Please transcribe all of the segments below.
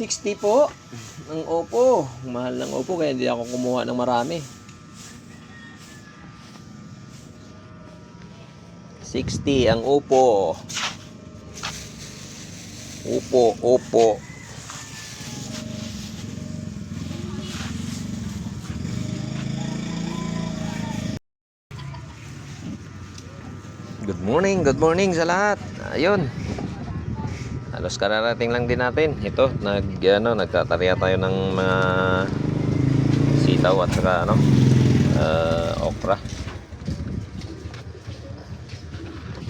60 po ang Oppo. Mahal ng Oppo kaya hindi ako kumuha ng marami. 60 ang Oppo. Oppo. Good morning sa lahat. Ayun. Halos kararating lang din natin. Ito, nagtatarya tayo ng mga sitaw at saka okra.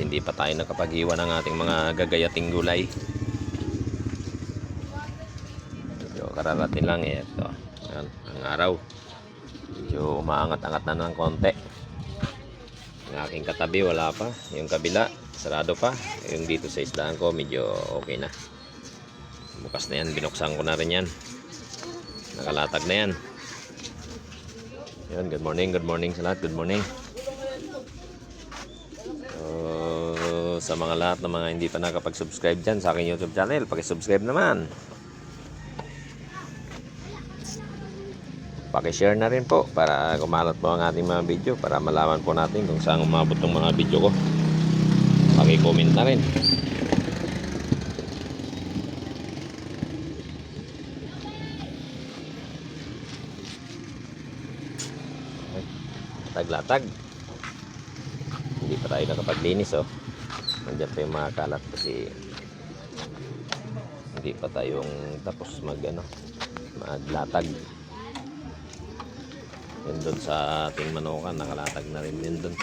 Hindi pa tayo nakapag-iwan ng ating mga gagayating gulay. Medyo kararating lang ito. Ayan, ang araw. Medyo umaangat-angat na ng konti. Ang aking katabi wala pa. Yung kabila sarado pa. Yung dito sa isdaan ko medyo okay na. Bukas na yan. Binuksan ko na rin yan. Nakalatag na yan. Yun, good morning sa lahat. Good morning. Sa mga lahat ng mga hindi pa nakapag-subscribe dyan sa aking YouTube channel, pakisubscribe naman. Pakishare na rin po para kumalat po ang ating mga video, para malaman po natin kung saan umabot ng mga video ko. Paki-comment na rin. Latag. Hindi pa tayo nakapaglinis nandiyan pa yung mga kalat kasi hindi pa tayong tapos maglatag. Yun doon sa ating manukan, nakalatag na rin yun doon.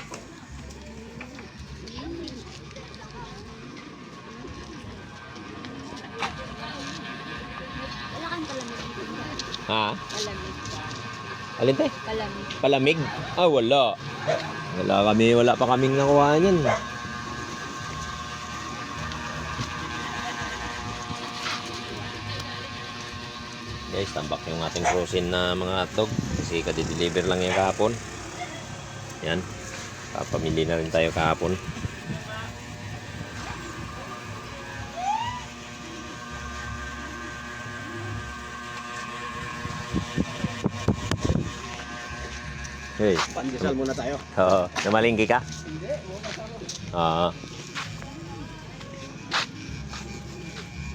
Wala kang palamig. Ha? Palamig. Alin te? Palamig. Palamig? Wala. Wala pa kaming nakuha niyan. Guys, tambak yung ating frozen na mga hotdog kasi kadi-deliver lang yung kahapon. Yan, papamili na rin tayo kahapon. Hey, pandesal muna tayo. Oo, namalingki ka? Hindi, Oo.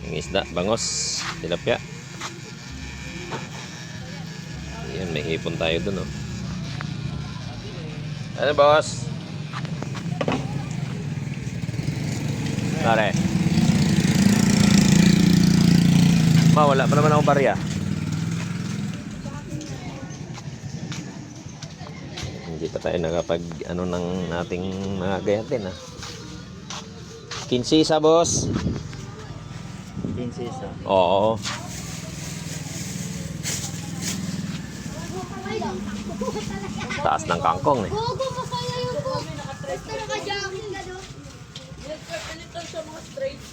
Yung isda, bangos, tilapia. Ayan, may hipon tayo dun Ano boss? Pare. Wala pa naman akong barya. Hindi pa tayo nakapag ng ating mga gayatin Kinsisa boss. Prinsesa. Oo. Taas ng kangkong Gogo, masaya yun po. Basta naka-jogging ka doon. Nagpapilitan sa mga straight.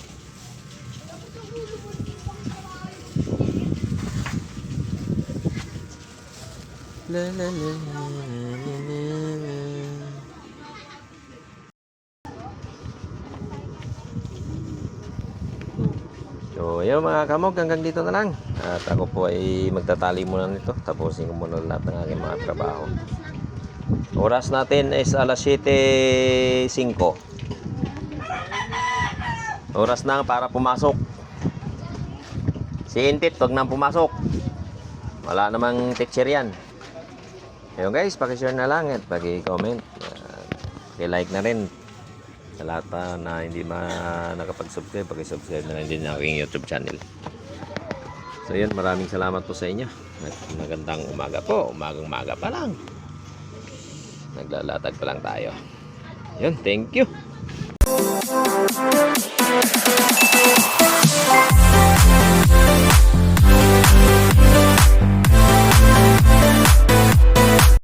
La la la la la la. So, yun mga kamog, hanggang dito na lang. At ako po ay magtatali muna nito. Tapusin ko muna lahat ng aking mga trabaho. Oras natin is alas 7:05. Oras na para pumasok. Si Intit, wag nang pumasok. Wala namang teacher yan. Ayun guys, pakishare na lang at paki-comment. Like na rin. Sa lahat pa na hindi nakapag-subscribe, paki-subscribe na rin din ang aking YouTube channel. So yun, maraming salamat po sa inyo. At magandang umaga po. Umagang-umaga pa lang. Naglalatag pa lang tayo. Yun, thank you.